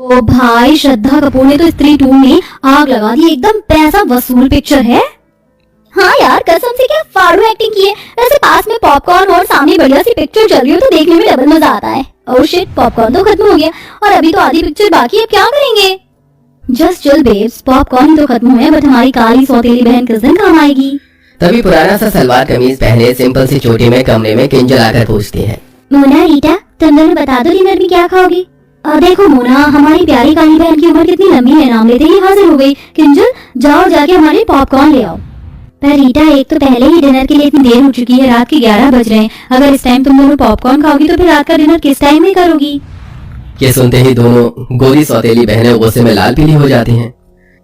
ओ भाई, श्रद्धा कपूर ने तो स्त्री 2 में आग लगा दी, एकदम पैसा वसूल पिक्चर है। हाँ यार, कसम से क्या फाड़ू एक्टिंग की है। वैसे पास में पॉपकॉर्न और सामने बढ़िया सी पिक्चर चल रही हो तो देखने में डबल मजा आता है। ओह शिट, पॉपकॉर्न तो खत्म हो गया और अभी तो आधी पिक्चर बाकी है, अब क्या करेंगे? जस्ट चिल बेब्स, पॉपकॉर्न तो खत्म हुए बट हमारी काली सौतेली बहन किस दिन काम आएगी? तभी पुराना सा सलवार कमीज पहने सिंपल सी चोटी में कमरे में किंजल आकर पूछती है, मोना रीटा, तुम दोनों बता दो डिनर में क्या खाओगे? और देखो मोना, हमारी प्यारी काली बहन की उम्र कितनी लंबी है, नाम लेते ही हाजिर हो गई। किंजल जाओ जाके हमारे पॉपकॉर्न ले आओ। पर रीटा, एक तो पहले ही डिनर के लिए इतनी देर हो चुकी है, रात के 11 बज रहे हैं। अगर इस टाइम तुम दोनों पॉपकॉर्न खाओगी तो फिर रात का डिनर किस टाइम में करोगी? ये सुनते ही दोनों गोरी सौतेली बहनें गुस्से में लाल पीली हो जाती हैं।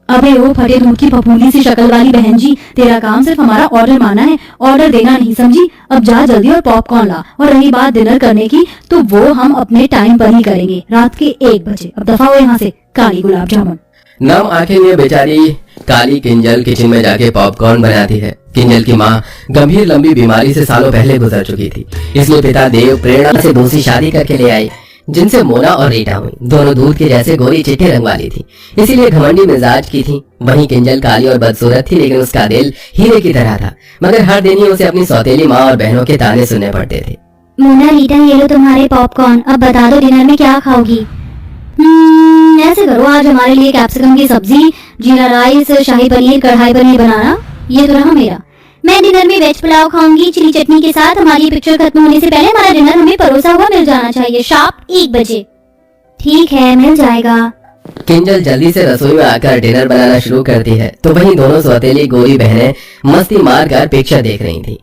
अबे ओ फटे दूध की फफूंदी सी शक्ल वाली बहन जी, तेरा काम सिर्फ हमारा ऑर्डर माना है, ऑर्डर देना नहीं, समझी? अब जा जल्दी और पॉपकॉर्न ला। और रही बात डिनर करने की तो वो हम अपने टाइम पर ही करेंगे, रात के 1 बजे। अब दफा हो यहाँ से, काली गुलाब जामुन। नम आंखें लिए बेचारी काली किंजल किचन में जाके पॉपकॉर्न बनाती है। किंजल की माँ गंभीर लंबी बीमारी से सालों पहले गुजर चुकी थी, इसलिए पिता देव प्रेरणा से दूसरी शादी करके ले आई, जिनसे मोना और रीटा हुई। दोनों दूध के जैसे गोरी चिट्टे रंग वाली थी, इसीलिए घमंडी मिजाज की थी। वहीं किंजल काली और बदसूरत थी, लेकिन उसका दिल हीरे की तरह था। मगर हर दिन ही उसे अपनी सौतेली माँ और बहनों के ताने सुनने पड़ते थे। मोना रीटा, ये लो तुम्हारे पॉपकॉर्न, अब बता दो डिनर में क्या खाओगी? ऐसे करो, आज हमारे लिए कैप्सिकम की सब्जी, जीरा राइस, शाही पनीर, कढ़ाई पनीर बनाना। ये तो रहा मेरा। मैं डिनर में वेज पुलाव खाऊंगी चिली चटनी के साथ। हमारी पिक्चर खत्म होने से पहले हमारा डिनर हमें परोसा हुआ मिल जाना चाहिए, शार्प 1 बजे। ठीक है, मिल जाएगा। किंजल जल्दी से रसोई में आकर डिनर बनाना शुरू करती है, तो वहीं दोनों सौतेली गोरी बहनें मस्ती मार कर पिक्चर देख रही थी।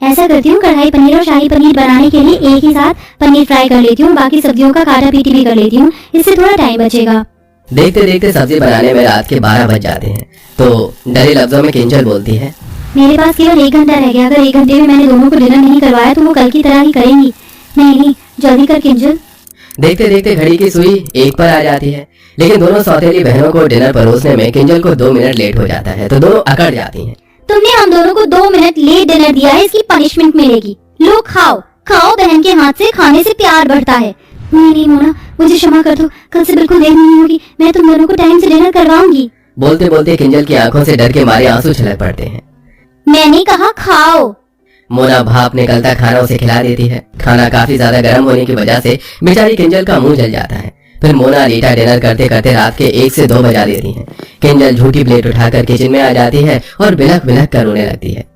ऐसा करती हूँ, कढ़ाई पनीर और शाही पनीर बनाने के लिए एक ही साथ पनीर फ्राई कर लेती हूँ, बाकी सब्जियों का काटा पीटी भी कर लेती हूँ, इससे थोड़ा टाइम बचेगा। देखते देखते सब्जी बनाने में रात के 12 बज जाते हैं, तो डरे लफ्जों में किंजल बोलती है, मेरे पास केवल 1 घंटा रह गया। अगर 1 घंटे में मैंने दोनों को डिनर नहीं करवाया तो वो कल की तरह ही करेंगी। नहीं, जल्दी कर किंजल। देखते देखते घड़ी की सुई 1 पर आ जाती है, लेकिन दोनों सौतेली बहनों को डिनर परोसने में किंजल को 2 मिनट लेट हो जाता है, तो दोनों अकड़ जाती हैं। तुमने हम दोनों को 2 मिनट लेट डिनर दिया है, इसकी पनिशमेंट मिलेगी। लो खाओ खाओ, बहन के हाथ से खाने से प्यार बढ़ता है। नहीं मोना, मुझे क्षमा कर दो, कल से बिल्कुल देर नहीं होगी, मैं तुम दोनों को टाइम से डिनर करवाऊंगी। बोलते बोलते किंजल की आंखों से डर के मारे आंसू छलक पड़ते हैं। मैंने कहा खाओ। मोना भाप निकलता खाना उसे खिला देती है। खाना काफी ज्यादा गर्म होने की वजह से बेचारी किंजल का मुंह जल जाता है। फिर मोना रीटा डिनर करते करते रात के 1 से 2 बजा देती हैं। किंजल झूठी प्लेट उठाकर किचन में आ जाती है और बिलख बिलख कर रोने लगती है।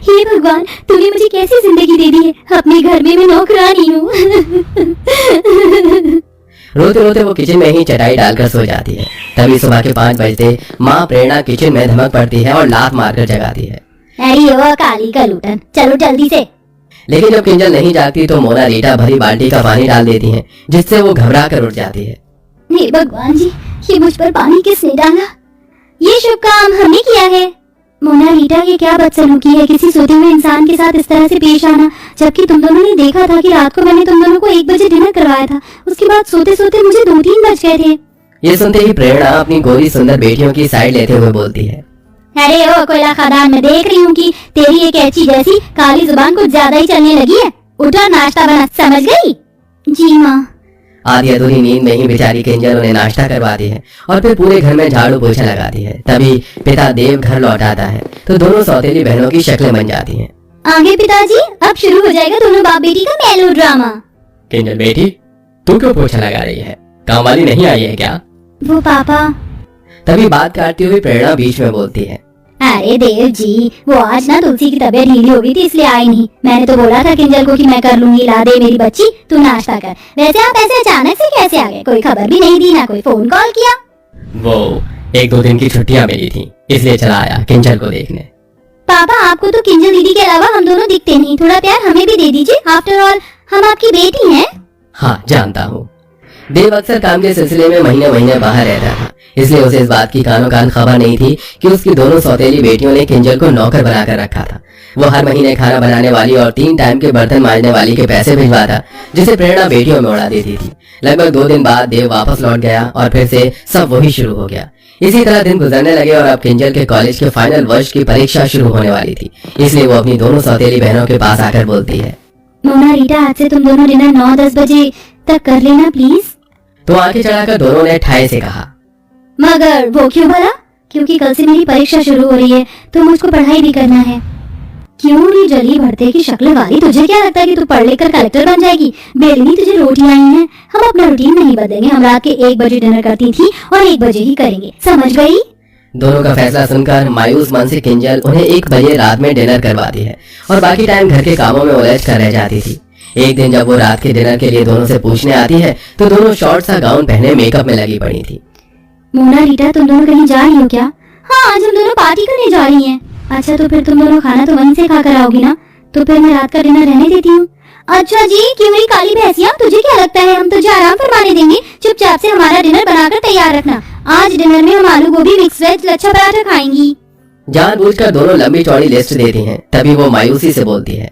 हे भगवान, तूने मुझे कैसी जिंदगी दे दी है, अपने घर में मैं नौकरानी हूँ। रोते रोते वो किचन में ही चटाई डालकर सो जाती है। तभी सुबह के 5 बजते माँ प्रेरणा किचन में धमक पड़ती है और लात मारकर जगाती है। अरे ओ काली का लूटन, चलो जल्दी से। लेकिन जब किंजल नहीं जागती तो मोना रीटा भरी बाल्टी का पानी डाल देती है, जिससे वो घबरा कर उठ जाती है। हे भगवान जी, ये मुझ पर पानी किसने डाला? ये शुभ काम हमने किया है। मोना रीटा, ये क्या बदसलूकी है, किसी सोते हुए इंसान के साथ इस तरह से पेश आना, जबकि तुम दोनों ने देखा था कि रात को मैंने तुम दोनों को 1 बजे डिनर करवाया था। उसके बाद सोते सोते मुझे 2-3 बज गए थे। ये सुनते ही प्रेरणा अपनी गोरी सुंदर बेटियों की साइड लेते हुए बोलती है, अरे ओ कोयला खदान, में देख रही हूँ कि तेरी ये कैची जैसी काली जुबान कुछ ज्यादा ही चलने लगी है। उठो, नाश्ता बना, समझ गई? जी माँ। आधी अधूरी नींद में ही बेचारी किंजल उन्हें नाश्ता करवाती है और फिर पूरे घर में झाड़ू पोछा लगाती है। तभी पिता देव घर लौट आता है, तो दोनों सौतेली बहनों की शक्लें बन जाती हैं। आगे पिताजी, अब शुरू हो जाएगा दोनों बाप बेटी का मेलो ड्रामा। किंजल बेटी, तू क्यों पोछा लगा रही है? काम वाली नहीं आई है क्या? वो पापा। तभी बात काटती हुई प्रेरणा बीच में बोलती है, अरे देव जी, वो आज ना तुलसी की तबीयत ढीली हो गई थी इसलिए आई नहीं। मैंने तो बोला था किंजल को कि मैं कर लूंगी, ला दे मेरी बच्ची, तू नाश्ता कर। वैसे आप ऐसे अचानक से कैसे आ गए? कोई खबर भी नहीं दी, ना कोई फोन कॉल किया? वो 1-2 दिन की छुट्टियां मिली थी, इसलिए चला आया किंजल को देखने। पापा, आपको तो किंजल दीदी के अलावा हम दोनों दिखते नहीं, थोड़ा प्यार हमें भी दे दीजिए, आफ्टर ऑल हम आपकी बेटी हैं। हाँ जानता हूँ। देव अक्सर काम के सिलसिले में महीने महीने बाहर रहता था, इसलिए उसे इस बात की कानों कान खबर नहीं थी कि उसकी दोनों सौतेली बेटियों ने किंजल को नौकर बनाकर रखा था। वो हर महीने खाना बनाने वाली और 3 टाइम के बर्तन मांजने वाली के पैसे भिजवाता, जिसे प्रेरणा बेटियों में उड़ा देती थी। लगभग 2 दिन बाद देव वापस लौट गया और फिर से सब वही शुरू हो गया। इसी तरह दिन गुजरने लगे और अब किंजल के कॉलेज के फाइनल वर्ष की परीक्षा शुरू होने वाली थी, इसलिए वो अपनी दोनों सौतेली बहनों के पास आकर बोलती है, मोना रीटा, आज से तुम दोनों डिनर 9-10 बजे तक कर लेना प्लीज। तो आंखें चढ़ाकर दोनों ने ठाए से कहा, मगर वो क्यों भला? क्योंकि कल से मेरी परीक्षा शुरू हो रही है तो मुझको पढ़ाई भी करना है। क्यों री जली भरते की शक्ल वाली, तुझे क्या लगता है कि तू पढ़ लिख कर कलेक्टर बन जाएगी? बेलनी तुझे रोटियां आई हैं। हम अपना रूटीन नहीं बदलेंगे। हम रात के 1 बजे डिनर करती थी और 1 बजे ही करेंगे, समझ गई? दोनों का फैसला सुनकर मायूस मन से किंजल उन्हें 1 बजे रात में डिनर करवाती है और बाकी टाइम घर के कामों में उलझ कर रह जाती थी। एक दिन जब वो रात के डिनर के लिए दोनों से पूछने आती है तो दोनों शॉर्ट सा गाउन पहने मेकअप में लगी पड़ी थी। मोना रीटा, तुम दोनों कहीं जा रही हो क्या? हाँ, आज हम दोनों पार्टी करने जा रही हैं। अच्छा, तो फिर तुम दोनों खाना तो वहीं से खाकर आओगी ना? तो फिर मैं रात का डिनर रहने देती हूँ। अच्छा जी, क्यों मेरी काली भैंसिया, तुझे क्या लगता है हम तुझे आराम फरमाने देंगे? चुपचाप से हमारा डिनर बनाकर तैयार रखना। आज डिनर में हम आलू गोभी मिक्स वेज लच्छा पराठा खाएंगी। जानबूझकर दोनों लंबी चौड़ी लिस्ट देती हैं। तभी वो मायूसी से बोलती है,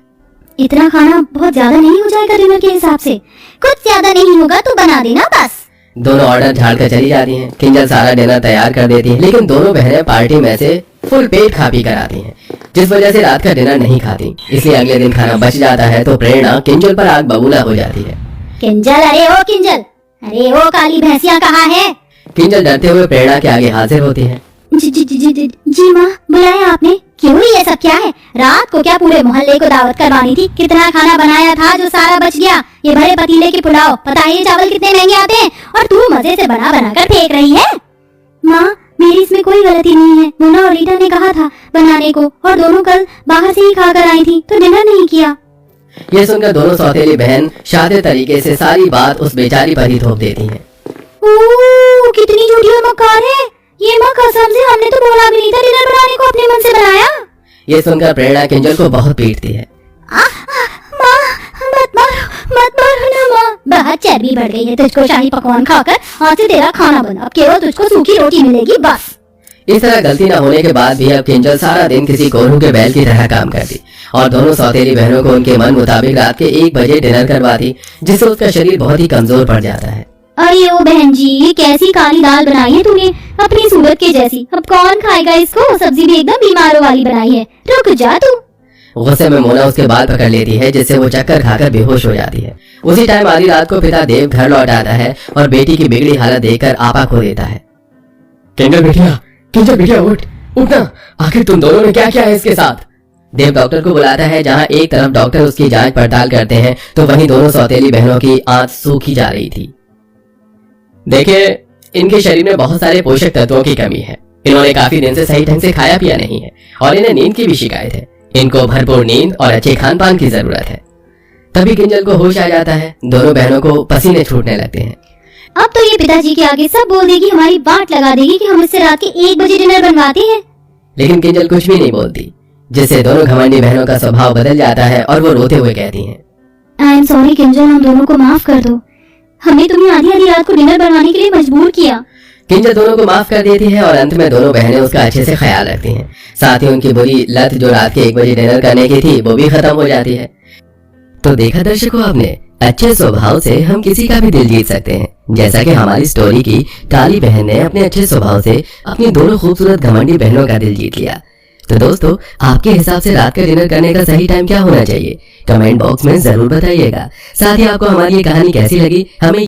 इतना खाना बहुत ज्यादा नहीं हो जाएगा डिनर के हिसाब से? कुछ ज्यादा नहीं होगा तो बना देना बस। दोनों ऑर्डर झाड़ कर चली जाती हैं। किंजल सारा डिनर तैयार कर देती है, लेकिन दोनों बहनें पार्टी में से फुल पेट खा पी कर आती हैं, जिस वजह से रात का डिनर नहीं खाती। इसलिए अगले दिन खाना बच जाता है तो प्रेरणा किंजल पर आग बबूला हो जाती है। किंजल, अरे ओ किंजल, अरे ओ काली भैंसिया कहाँ है? किंजल डरते हुए प्रेरणा के आगे हाजिर होती है। जी माँ, बुलाया आपने? क्यों, ये सब क्या है? रात को क्या पूरे मोहल्ले को दावत करवानी थी? कितना खाना बनाया था जो सारा बच गया? ये भरे पतीले के पुलाव, पता है ये चावल कितने महंगे आते हैं? और तू मजे से बना बना कर फेंक रही है। माँ, मेरी इसमें कोई गलती नहीं है। मोना और रीटा ने कहा था बनाने को और दोनों कल बाहर से ही खाकर आई थी तो डिनर नहीं किया। ये सुनकर दोनों सौतेली बहन शातिर तरीके से सारी बात उस बेचारी पर ही थोप देती हैं। ओह, कितनी झूठी और मक्कार है ये। माँ कसम से हमने तो बोला भी नहीं था डिनर बनाने को, अपने मन से बनाया। ये सुनकर प्रेरणा किंजल को बहुत पीटती है। माँ, मत मारो ना माँ। बहुत चर्बी बढ़ गई है तुझको शाही पकवान खाकर। आज से तेरा खाना बंद, अब केवल तुझको सूखी रोटी मिलेगी बस। इस तरह गलती न होने के बाद भी अब किंजल सारा दिन किसी कोल्हू के बैल की तरह काम करती और दोनों सौतेली बहनों को उनके मन मुताबिक रात के 1 बजे डिनर करवाती, जिससे उसका शरीर बहुत ही कमजोर पड़ जाता है। अरे ओ बहन जी, ये कैसी काली दाल बनाई है तूने, अपनी सूरत के जैसी। अब कौन खाएगा इसको? सब्जी भी एकदम बीमारों वाली बनाई है। रुक जा तू। गुस्से में मोना उसके बाल पकड़ लेती है, जिससे वो चक्कर खाकर बेहोश हो जाती है। उसी टाइम आधी रात को पिता देव घर लौट आता है और बेटी की बिगड़ी हालत देखकर आपा खो देता है। किंजल बेटिया उठना, आखिर तुम दोनों ने क्या किया है इसके साथ? देव डॉक्टर को बुलाता है, जहाँ एक तरफ डॉक्टर उसकी जांच पड़ताल करते हैं तो वहीं दोनों सौतेली बहनों की आंख सूखी जा रही थी। देखिए, इनके शरीर में बहुत सारे पोषक तत्वों की कमी है। इन्होंने काफी दिन से सही ढंग से खाया पिया नहीं है और इन्हें नींद की भी शिकायत है। इनको भरपूर नींद और अच्छे खान पान की जरूरत है। तभी किंजल को होश आ जाता है। दोनों बहनों को पसीने छूटने लगते हैं। अब तो ये पिताजी के आगे सब बोल देगी, हमारी बाट लगा देगी कि हम इससे रात के 1 बजे डिनर बनवाते हैं। लेकिन किंजल कुछ भी नहीं बोलती, जिससे दोनों घमंडी बहनों का स्वभाव बदल जाता है और वो रोते हुए कहती हैं, आई एम सॉरी किंजल, हम दोनों को माफ कर दो। हमने तुम्हें आधी आधी रात को डिनर बनवाने के लिए मजबूर किया। किंजल दोनों को माफ कर देती है और अंत में दोनों बहनें उसका अच्छे से ख्याल रखती हैं। साथ ही उनकी बुरी लत जो रात के 1 बजे डिनर करने की थी वो भी खत्म हो जाती है। तो देखा दर्शकों आपने, अच्छे स्वभाव से हम किसी का भी दिल जीत सकते हैं, जैसा कि हमारी स्टोरी की काली बहन ने अपने अच्छे स्वभाव से अपनी दोनों खूबसूरत घमंडी बहनों का दिल जीत लिया। तो दोस्तों, आपके हिसाब से रात का डिनर करने का सही टाइम क्या होना चाहिए? कमेंट बॉक्स में जरूर बताइएगा। साथ ही आपको हमारी ये कहानी कैसी लगी हमें